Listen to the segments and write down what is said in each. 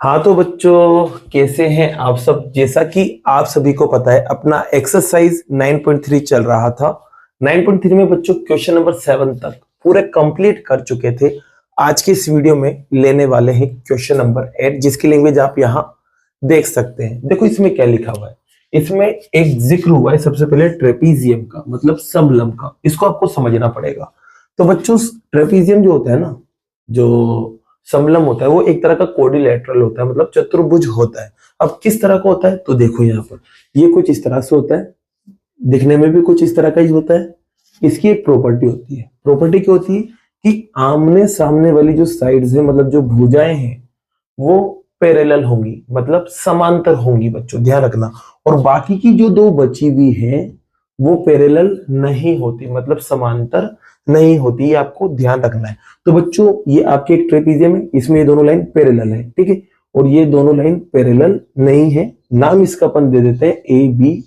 हाँ तो बच्चों, कैसे हैं आप सब। जैसा कि आप सभी को पता है, अपना एक्सरसाइज 9.3 चल रहा था। 9.3 में बच्चों क्वेश्चन नंबर 7 तक पूरे कंप्लीट कर चुके थे। आज के इस वीडियो में लेने वाले हैं क्वेश्चन नंबर 8, जिसकी लैंग्वेज आप यहाँ देख सकते हैं। देखो इसमें क्या लिखा हुआ है। इसमें एक जिक्र हुआ है सबसे पहले ट्रेपीजियम का, मतलब समलंब का। इसको आपको समझना पड़ेगा। तो बच्चों, ट्रेपीजियम जो होता है ना, जो समलंब होता है, वो एक तरह का कोडिलेटरल होता है, मतलब चतुर्भुज होता है। अब किस तरह का होता है तो देखो यहाँ पर, ये कुछ इस तरह से होता है, दिखने में भी कुछ इस तरह का ही होता है। इसकी एक प्रॉपर्टी होती है। प्रॉपर्टी क्या होती है कि आमने सामने वाली जो साइड्स है, मतलब जो भुजाएं हैं, वो पैरेलल होंगी, मतलब समांतर होंगी। बच्चों ध्यान रखना। और बाकी की जो दो बची हुई है वो पैरेलल नहीं होती, मतलब समांतर नहीं होती। ये आपको ध्यान रखना है। तो बच्चों, ये आपके एक ट्रेपीजियम है, इसमें ये दोनों लाइन पैरेलल है, ठीक है। और ये दोनों लाइन पैरेलल नहीं है। नाम इसका अपन दे देते हैं ए बी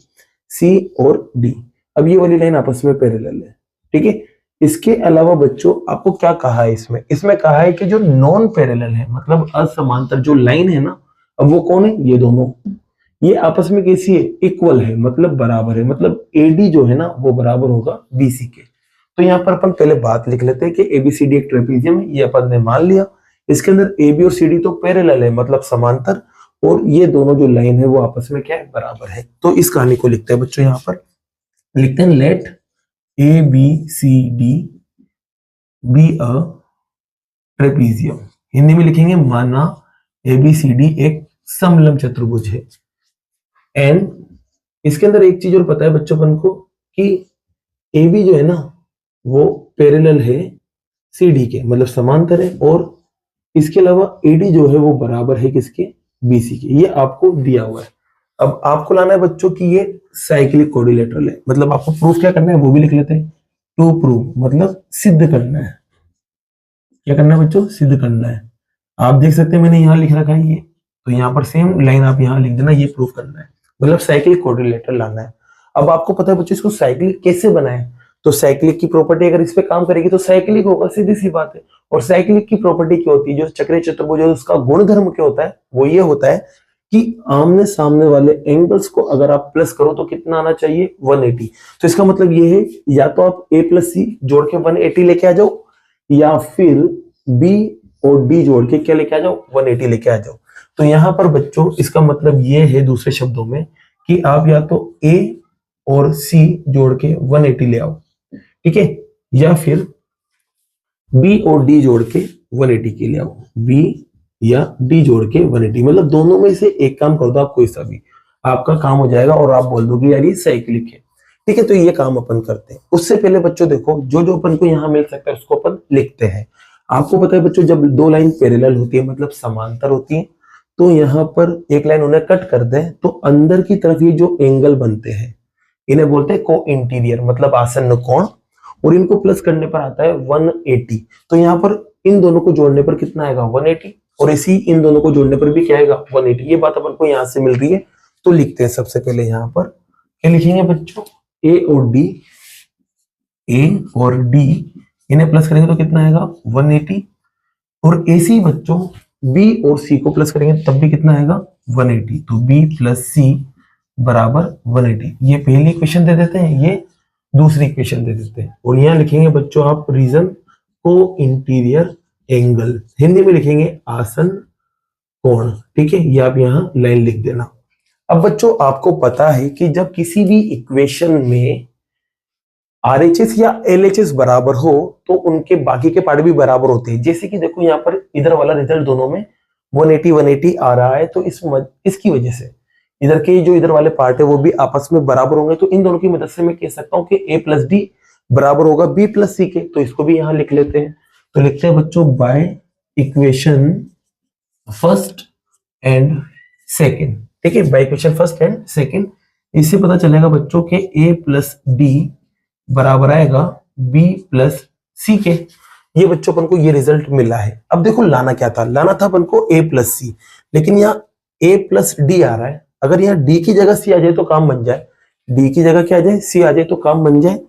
सी और डी। अब ये वाली लाइन आपस में पैरेलल है, ठीक है। इसके अलावा बच्चों, आपको क्या कहा है इसमें? इसमें कहा है कि जो नॉन पैरेलल है, मतलब असमांतर जो लाइन है ना, अब वो कौन है? ये दोनों। ये आपस में कैसी है? इक्वल है, मतलब बराबर है। मतलब एडी जो है ना, वो बराबर होगा बीसी के। तो यहाँ पर अपन पहले बात लिख लेते हैं कि एबीसीडी एक ट्रेपीजियम है, ये अपन ने मान लिया। इसके अंदर ए बी और सी डी तो पैरेलल है, मतलब समांतर। और ये दोनों जो लाइन है वो आपस में क्या है? बराबर है। तो इस कहानी को लिखते हैं बच्चों। यहाँ पर लिखते हैं let A B C D be a trapezium. Hindi में लिखेंगे माना एबीसीडी एक समलंब चतुर्भुज है। एंड इसके अंदर एक चीज और पता है बच्चों अपन को कि ए बी जो है ना, वो पैरेलल है सी डी के, मतलब समांतर है। और इसके अलावा एडी जो है वो बराबर है किसके? बीसी के। ये आपको दिया हुआ है। अब आपको लाना है बच्चों कि ये साइक्लिक कोऑर्डिनेटर है, मतलब आपको प्रूफ क्या करना है वो भी लिख लेते हैं। टू प्रूव मतलब सिद्ध करना है। क्या करना है बच्चों? सिद्ध करना है। आप देख सकते हैं मैंने यहाँ लिख रखा है ये, तो यहाँ पर सेम लाइन आप यहाँ लिख देना, ये प्रूफ करना है, मतलब साइक्लिक कोऑर्डिनेटर लाना है। अब आपको पता है बच्चों इसको साइक्लिक कैसे बनाए। तो साइक्लिक की प्रॉपर्टी अगर इस पे काम करेगी तो साइक्लिक होगा, सीधी सी बात है। और साइक्लिक की प्रॉपर्टी क्या होती है? जो चक्रीय चतुर्भुज है उसका गुणधर्म क्या होता है? वो ये होता है कि आमने सामने वाले एंगल्स को अगर आप प्लस करो तो कितना आना चाहिए? 180। तो इसका मतलब ये है, या तो आप a प्लस सी जोड़ के 180 लेके आ जाओ, या फिर बी और डी जोड़ के क्या लेके आ जाओ? 180 लेके आ जाओ। तो यहां पर बच्चों इसका मतलब ये है दूसरे शब्दों में कि आप या तो ए और सी जोड़ के 180 ले आओ, ठीक है, या फिर बी और डी जोड़ के 180 के ले आओ। बी या डी जोड़ के 180, मतलब दोनों में से एक काम कर दो आप, कोई सा भी आपका काम हो जाएगा और आप बोल दोगे यार ये साइक्लिक है, ठीक है। तो ये काम अपन करते हैं। उससे पहले बच्चों देखो, जो जो अपन को यहाँ मिल सकता है उसको अपन लिखते हैं। आपको पता है बच्चों, जब दो लाइन पैरेलल होती है, मतलब समांतर होती है, तो यहाँ पर एक लाइन उन्हें कट कर दे तो अंदर की तरफ ये जो एंगल बनते हैं इन्हें बोलते हैं को इंटीरियर, मतलब आसन्न कोण। और इनको प्लस करने पर आता है 180। तो यहाँ पर इन दोनों को जोड़ने पर कितना आएगा? 180। और इसी इन दोनों को जोड़ने पर भी क्या आएगा? 180। ये बात अपन को यहाँ से मिल रही है। तो लिखते हैं सबसे पहले यहाँ पर क्या लिखेंगे बच्चों? ए और डी, ए और डी इन्हें प्लस करेंगे तो कितना आएगा? 180। और ऐसे बच्चों बी और सी को प्लस करेंगे तब भी कितना आएगा? 180। तो बी प्लस सी बराबर 180। ये पहली इक्वेशन दे देते हैं, ये दूसरी इक्वेशन दे देते हैं। और यहाँ लिखेंगे बच्चों आप रीजन को इंटीरियर एंगल, हिंदी में लिखेंगे आसन कोण, ठीक है। ये आप यहाँ लाइन लिख देना। अब बच्चों आपको पता है कि जब किसी भी इक्वेशन में आरएचएस या एलएचएस बराबर हो तो उनके बाकी के पार्ट भी बराबर होते हैं। जैसे कि देखो यहाँ पर इधर वाला रिजल्ट दोनों में 180 180 आ रहा है, तो इसकी वजह से इधर के जो इधर वाले पार्ट है वो भी आपस में बराबर होंगे। तो इन दोनों की मदद से मैं कह सकता हूं कि ए प्लस डी बराबर होगा बी प्लस सी के। तो इसको भी यहां लिख लेते हैं। तो लिखते हैं बच्चों by equation first and second, ठीक है। By equation first and second, इससे पता चलेगा बच्चों के ए प्लस डी बराबर आएगा बी प्लस सी के। ये बच्चों अपन को ये रिजल्ट मिला है। अब देखो लाना क्या था? लाना था अपन को ए प्लस सी, लेकिन यहाँ ए प्लस डी आ रहा है। अगर यहाँ डी की जगह सी आ जाए तो काम बन जाए, डी की जगह क्या आ जाए? सी आ जाए तो काम बन जाए।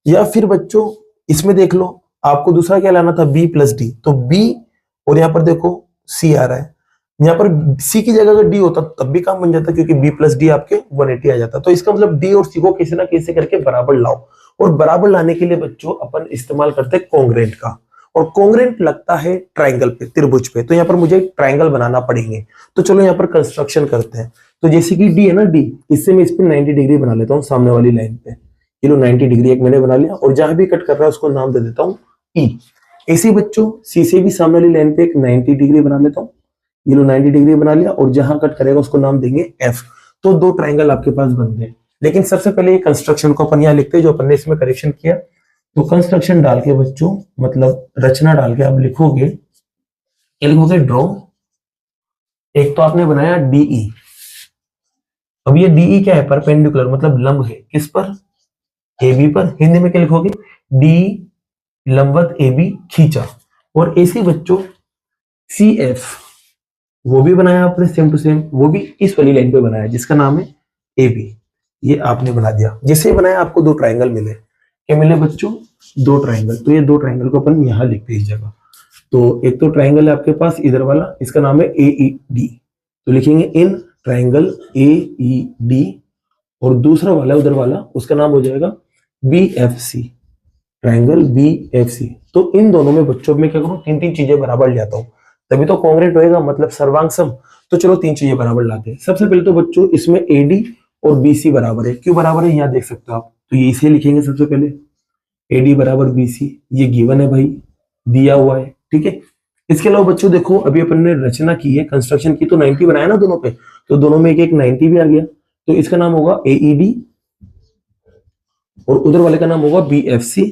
या फिर बच्चों इसमें देख लो, आपको दूसरा क्या लाना था? B plus D. तो बी और यहाँ पर देखो सी आ रहा है। यहाँ पर सी की जगह अगर डी होता तब भी काम बन जाता, क्योंकि बी प्लस डी आपके 180 आ जाता। तो इसका मतलब डी और सी को कैसे ना कैसे करके बराबर लाओ, और बराबर लाने के लिए बच्चों अपन इस्तेमाल करते हैं कोंग्रेंट का, और कोंग्रेंट लगता है ट्राइंगल पे, त्रिभुज पे। तो यहाँ पर मुझे ट्राइंगल बनाना पड़ेंगे। तो चलो यहाँ पर कंस्ट्रक्शन करते हैं। तो जैसे कि डी है ना, डी, इससे मैं इस पर 90 डिग्री बना लेता हूँ सामने वाली लाइन पे। ये लो 90 डिग्री एक मैंने बना लिया, और जहां भी कट कर रहा है उसको नाम दे देता हूँ ई। ऐसे बच्चों सी से भी सामने वाली लाइन पे एक 90 डिग्री बना लेता हूँ। ये लो 90 डिग्री बना लिया, और जहां कट करेगा उसको नाम देंगे एफ। तो दो ट्राइंगल आपके पास बन गए। लेकिन सबसे पहले ये कंस्ट्रक्शन को अपन यहाँ लिखते हैं, जो अपन ने इसमें करेक्शन किया। तो कंस्ट्रक्शन डाल के बच्चों, मतलब रचना डाल के आप लिखोगे, क्या लिखोगे, ड्रॉ। एक तो आपने बनाया डीई। अब ये डीई क्या है, परपेंडिकुलर, मतलब लंब है किस पर, ए बी पर। हिंदी में क्या लिखोगे, डी लंबवत ए बी खींचा। और ऐसे बच्चों सी एफ, वो भी बनाया आपने सेम टू सेम, वो भी इस वाली लाइन पे बनाया जिसका नाम है ए बी। ये आपने बना दिया। जैसे बनाया आपको दो ट्राइंगल मिले। क्या मिले बच्चों, दो ट्राइंगल। तो ये दो ट्राइंगल को अपन यहाँ लिखते हैं इस जगह। तो एक तो ट्राइंगल है आपके पास इधर वाला, इसका नाम है ए ई डी। तो लिखेंगे in triangle A E D, और दूसरा वाला उधर वाला, उसका नाम हो जाएगा B F C, triangle B F C. तो इन दोनों में बच्चों में क्या करूं, तीन तीन चीजें बराबर ले आता हूं, तभी तो कॉन्ग्रेंट होएगा, मतलब सर्वांग सम। तो चलो तीन चीजें बराबर लाते हैं। सबसे पहले तो बच्चों इसमें एडी और बीसी बराबर है। क्यों बराबर है, यहाँ देख सकते हो आप। तो ये इसे लिखेंगे सबसे पहले, एडी बराबर बीसी। ये गिवन है भाई, दिया हुआ है, ठीक है। इसके अलावा बच्चों देखो, अभी अपन ने रचना की है, कंस्ट्रक्शन की, तो 90 बनाया ना दोनों पे, तो दोनों में एक एक 90 भी आ गया। तो इसका नाम होगा एईडी, और उधर वाले का नाम होगा बीएफसी।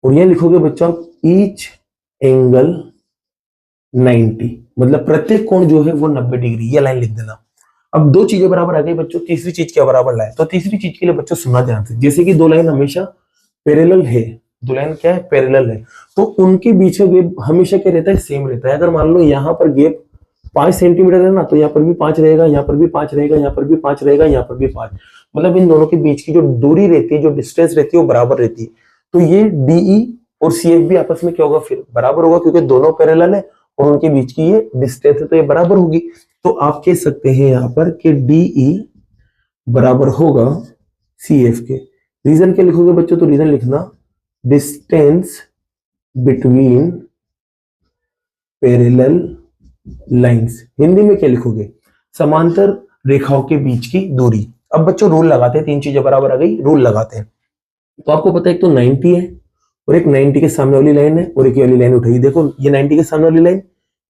और ये लिखोगे बच्चों आप ईच एंगल 90, मतलब प्रत्येक कोण जो है वो 90 डिग्री। ये लाइन लिख देना। अब दो चीजें बराबर आ गई बच्चों, तीसरी चीज क्या बराबर लाए। तो तीसरी चीज के लिए बच्चों सुनना ध्यान से, जैसे कि दो लाइन हमेशा पैरेलल है, दो लाइन क्या है, पैरेलल है, तो उनके बीच में गैप हमेशा क्या रहता है, सेम रहता है। अगर मान लो यहाँ पर गैप 5 सेंटीमीटर है ना, तो यहाँ पर भी 5 रहेगा, यहाँ पर भी 5 रहेगा, यहाँ पर भी 5 रहेगा, यहाँ पर भी 5। मतलब इन दोनों के बीच की जो दूरी रहती है, जो डिस्टेंस रहती है, वो बराबर रहती है। तो ये डीई और सीएफ भी आपस में क्या होगा, फिर बराबर होगा, क्योंकि दोनों पैरेलल है और उनके बीच की ये डिस्टेंस है, तो ये बराबर होगी। तो आप कह सकते हैं यहाँ पर कि डीई बराबर होगा सीएफ के। रीजन क्या लिखोगे बच्चों, तो रीजन लिखना distance between parallel lines. Hindi में क्या लिखोगे, समांतर रेखाओं के बीच की दूरी। अब बच्चों रूल लगाते हैं, तीन चीजें बराबर आ गई, रूल लगाते हैं। तो आपको पता है एक तो 90 है, और एक 90 के सामने वाली लाइन है, और एक ये वाली लाइन उठाई। देखो ये 90 के सामने वाली लाइन,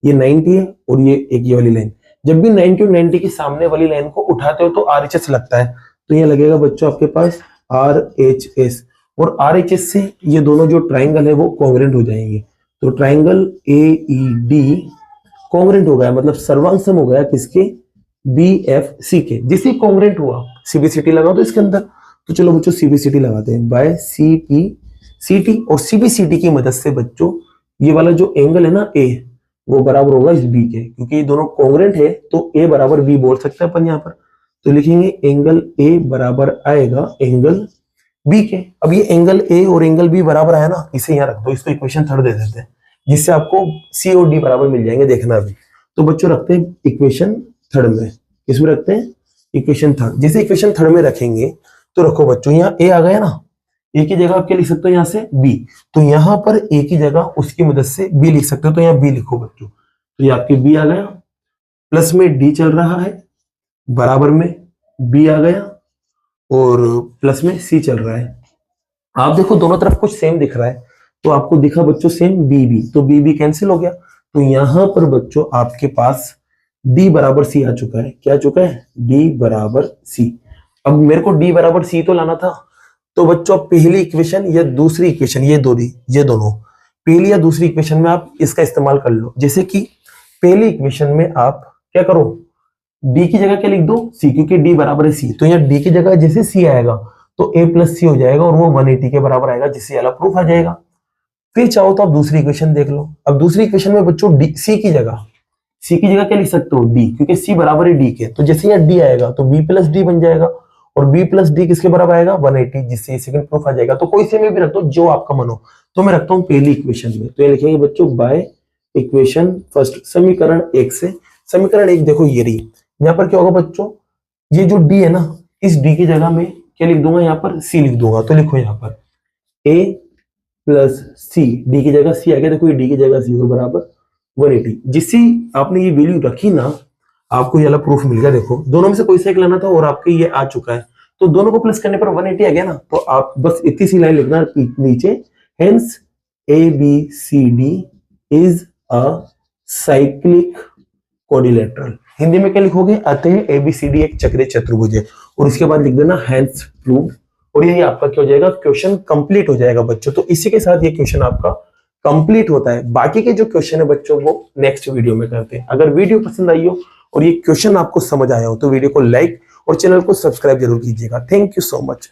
ये 90 है, और ये एक ये वाली लाइन। जब भी 90 और 90 के सामने वाली लाइन को उठाते हो तो आरएचएस लगता है। तो ये लगेगा बच्चों आपके पास आरएचएस, और आरएचएस से ये दोनों जो ट्राइंगल है वो कॉन्ग्रेंट हो जाएंगे। तो ट्राइंगल एईडी कॉन्ग्रेंट हो गया, मतलब सर्वांग सम हो गया किसके, बीएफसी के। जिससे कॉन्ग्रेंट हुआ सीबीसीटी लगा दो इसके अंदर। तो चलो बच्चों सीबीसीटी लगाते हैं, बाय सीपीसीटी। और सीबीसीटी की मदद से बच्चों ये वाला जो एंगल है ना ए, वो बराबर होगा इस बी के, क्योंकि ये दोनों कॉन्ग्रेंट है, तो ए बराबर बी बोल सकते हैं अपन यहाँ पर। तो लिखेंगे एंगल ए बराबर आएगा एंगल बी के। अब ये एंगल ए और एंगल बी बराबर आया ना, इसे यहाँ रख दो, इसको इक्वेशन थर्ड दे देते हैं, जिससे आपको सी और डी बराबर मिल जाएंगे, देखना अभी। तो बच्चों रखते हैं इक्वेशन थर्ड में, किसमें रखते हैं, इक्वेशन थर्ड। जैसे इक्वेशन थर्ड में रखेंगे तो रखो बच्चों, यहाँ ए आ गया ना, ए की जगह आप क्या लिख सकते हो, यहाँ से बी। तो यहाँ पर ए की जगह उसकी मदद से बी लिख सकते हो, तो यहाँ बी लिखो बच्चों। तो ये आपके बी आ गया, प्लस में डी चल रहा है, बराबर में बी आ गया, और प्लस में सी चल रहा है। आप देखो दोनों तरफ कुछ सेम दिख रहा है, तो आपको दिखा बच्चों सेम बी बी, तो बी बी कैंसिल हो गया। तो यहां पर बच्चों आपके पास डी बराबर सी आ चुका है। क्या आ चुका है, डी बराबर सी। अब मेरे को डी बराबर सी तो लाना था, तो बच्चों पहली इक्वेशन या दूसरी इक्वेशन, ये दोनों पहली या दूसरी इक्वेशन में आप इसका इस्तेमाल कर लो। जैसे कि पहली इक्वेशन में आप क्या करो, डी की जगह क्या लिख दो, सी, क्योंकि डी बराबर है सी। तो यहाँ डी की जगह जैसे सी आएगा तो ए प्लस सी हो जाएगा, और वो 180 के बराबर आएगा, जिससे वाला प्रूफ आ जाएगा। फिर चाहो तो आप दूसरी इक्वेशन देख लो। अब दूसरी इक्वेशन में बच्चों सी की जगह क्या लिख सकते हो, डी, क्योंकि सी बराबर है डी के। तो जैसे यहाँ डी आएगा तो बी प्लस डी बन जाएगा, और बी प्लस डी किसके बराबर आएगा, 180, जिससे सेकंड प्रूफ आ जाएगा। तो कोई से में भी रख दो, जो आपका मन हो। तो मैं रखता हूँ पहली इक्वेशन में, तो ये लिखेंगे बच्चों बाय इक्वेशन फर्स्ट समीकरण 1 से। समीकरण 1 देखो ये रही, यहाँ पर क्या होगा बच्चों, ये जो डी है ना, इस डी की जगह में क्या लिख दूंगा, यहाँ पर सी लिख दूंगा। तो लिखो यहाँ पर a प्लस सी, डी की जगह सी आ गया, देखो ये डी की जगह सी बराबर 180। जिससे आपने ये वैल्यू रखी ना, आपको ये वाला प्रूफ मिल गया। देखो दोनों में से कोई सा एक लेना था और आपके ये आ चुका है, तो दोनों को प्लस करने पर 180 आ गया ना। तो आप बस इतनी सी लाइन लिखना नीचे, hence ABCD is a cyclic quadrilateral. Hindi में क्या लिखोगे, अतः ABCD एक चक्रीय चतुर्भुज है, और इसके बाद लिख देना हेंस प्रूव। और यही आपका क्या हो जाएगा, क्वेश्चन कंप्लीट हो जाएगा बच्चों। तो इसी के साथ ये क्वेश्चन आपका कंप्लीट होता है। बाकी के जो क्वेश्चन है बच्चों वो नेक्स्ट वीडियो में करते हैं। अगर वीडियो पसंद आई हो और ये क्वेश्चन आपको समझ आया हो तो वीडियो को लाइक और चैनल को सब्सक्राइब जरूर कीजिएगा। Thank you so much.